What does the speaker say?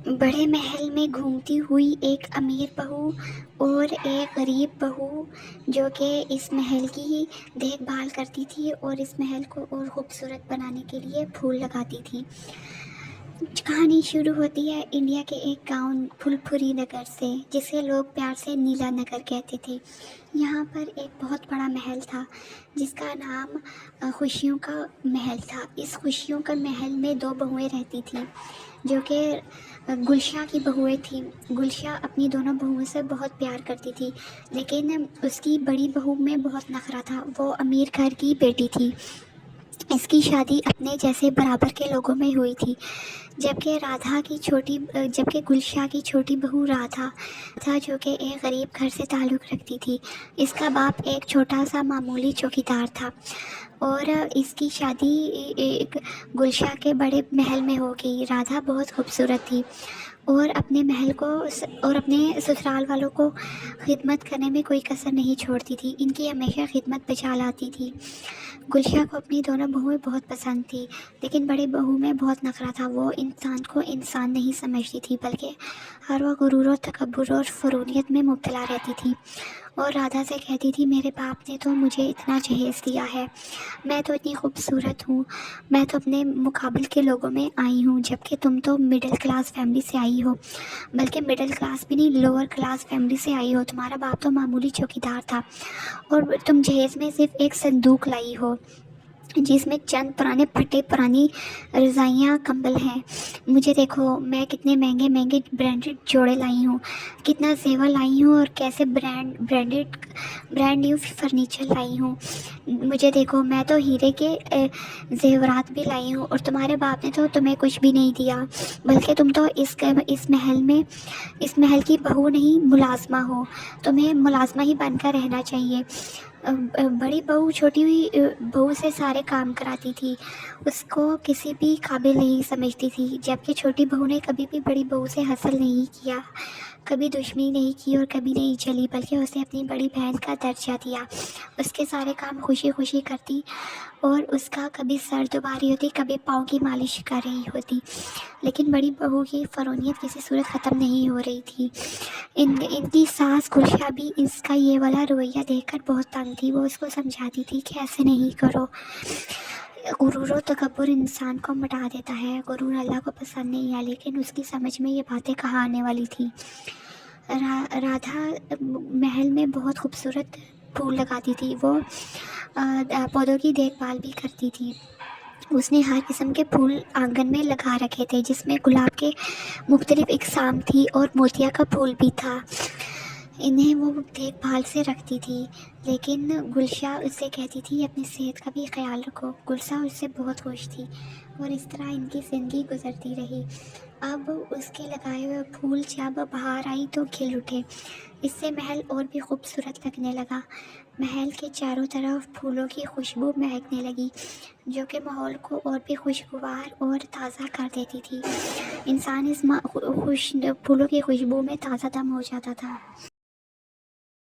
بڑے محل میں گھومتی ہوئی ایک امیر بہو اور ایک غریب بہو جو کہ اس محل کی دیکھ بھال کرتی تھی اور اس محل کو اور خوبصورت بنانے کے لیے پھول لگاتی تھی۔ کہانی شروع ہوتی ہے انڈیا کے ایک گاؤں پھل پھری نگر سے، جسے لوگ پیار سے نیلا نگر کہتے تھے۔ یہاں پر ایک بہت بڑا محل تھا جس کا نام خوشیوں کا محل تھا۔ اس خوشیوں کا محل میں دو بہویں رہتی تھیں جو کہ گلشا کی بہویں تھیں۔ گلشا اپنی دونوں بہوؤں سے بہت پیار کرتی تھی، لیکن اس کی بڑی بہو میں بہت نخرہ تھا۔ وہ امیر گھر کی بیٹی تھی، اس کی شادی اپنے جیسے برابر کے لوگوں میں ہوئی تھی، جبکہ گلشا کی چھوٹی بہو رادھا جو کہ ایک غریب گھر سے تعلق رکھتی تھی۔ اس کا باپ ایک چھوٹا سا معمولی چوکیدار تھا اور اس کی شادی ایک گلشا کے بڑے محل میں ہو گئی۔ رادھا بہت خوبصورت تھی اور اپنے محل کو اور اپنے سسرال والوں کو خدمت کرنے میں کوئی کسر نہیں چھوڑتی تھی۔ ان کی ہمیشہ خدمت بجا لاتی تھی۔ گلشا کو اپنی دونوں بہویں بہت پسند تھی، لیکن بڑی بہو میں بہت نخرہ تھا۔ وہ انسان کو انسان نہیں سمجھتی تھی، بلکہ ہر وقت غرور و تکبر اور فرونیت میں مبتلا رہتی تھی اور رادھا سے کہتی تھی میرے باپ نے تو مجھے اتنا جہیز دیا ہے، میں تو اتنی خوبصورت ہوں، میں تو اپنے مقابل کے لوگوں میں آئی ہوں، جبکہ تم تو مڈل کلاس فیملی سے آئی ہو، بلکہ مڈل کلاس بھی نہیں، لوور کلاس فیملی سے آئی ہو۔ تمہارا باپ تو معمولی چوکیدار تھا اور تم جہیز میں صرف ایک صندوق لائی ہو جس میں چند پرانی رضائیاں کمبل ہیں۔ مجھے دیکھو، میں کتنے مہنگے برانڈڈ جوڑے لائی ہوں، کتنا زیور لائی ہوں اور کیسے برانڈ نیو فرنیچر لائی ہوں۔ مجھے دیکھو، میں تو ہیرے کے زیورات بھی لائی ہوں اور تمہارے باپ نے تو تمہیں کچھ بھی نہیں دیا، بلکہ تم تو اس محل کی بہو نہیں ملازمہ ہو، تمہیں ملازمہ ہی بن کر رہنا چاہیے۔ بڑی بہو چھوٹی ہوئی بہو سے سارے کام کراتی تھی، اس کو کسی بھی قابل نہیں سمجھتی تھی، جبکہ چھوٹی بہو نے کبھی بھی بڑی بہو سے حسد نہیں کیا، کبھی دشمنی نہیں کی اور کبھی نہیں چلی، بلکہ اسے اپنی بڑی بہن کا درجہ دیا، اس کے سارے کام خوشی خوشی کرتی اور اس کا کبھی سر دبا رہی ہوتی، کبھی پاؤں کی مالش کر رہی ہوتی۔ لیکن بڑی بہو کی فرونیت کسی صورت ختم نہیں ہو رہی تھی۔ ان کی ساس گلشا بھی اس کا یہ والا رویہ دیکھ کر بہت تنگ تھی۔ وہ اس کو سمجھاتی تھی کہ ایسے نہیں کرو، غرور و تکبر انسان کو مٹا دیتا ہے، غرور اللہ کو پسند نہیں ہے، لیکن اس کی سمجھ میں یہ باتیں کہاں آنے والی تھی۔ رادھا محل میں بہت خوبصورت پھول لگاتی تھی، وہ پودوں کی دیکھ بھال بھی کرتی تھی۔ اس نے ہر قسم کے پھول آنگن میں لگا رکھے تھے، جس میں گلاب کے مختلف اقسام تھی اور موتیا کا پھول بھی تھا۔ انہیں وہ دیکھ بھال سے رکھتی تھی، لیکن گلشا اس سے کہتی تھی اپنی صحت کا بھی خیال رکھو۔ گلشا اس سے بہت خوش تھی اور اس طرح ان کی زندگی گزرتی رہی۔ اب اس کے لگائے ہوئے پھول جب بہار آئی تو کھل اٹھے، اس سے محل اور بھی خوبصورت لگنے لگا۔ محل کے چاروں طرف پھولوں کی خوشبو مہکنے لگی، جو کہ ماحول کو اور بھی خوشگوار اور تازہ کر دیتی تھی۔ انسان اس پھولوں کی خوشبو میں تازہ دم ہو جاتا تھا۔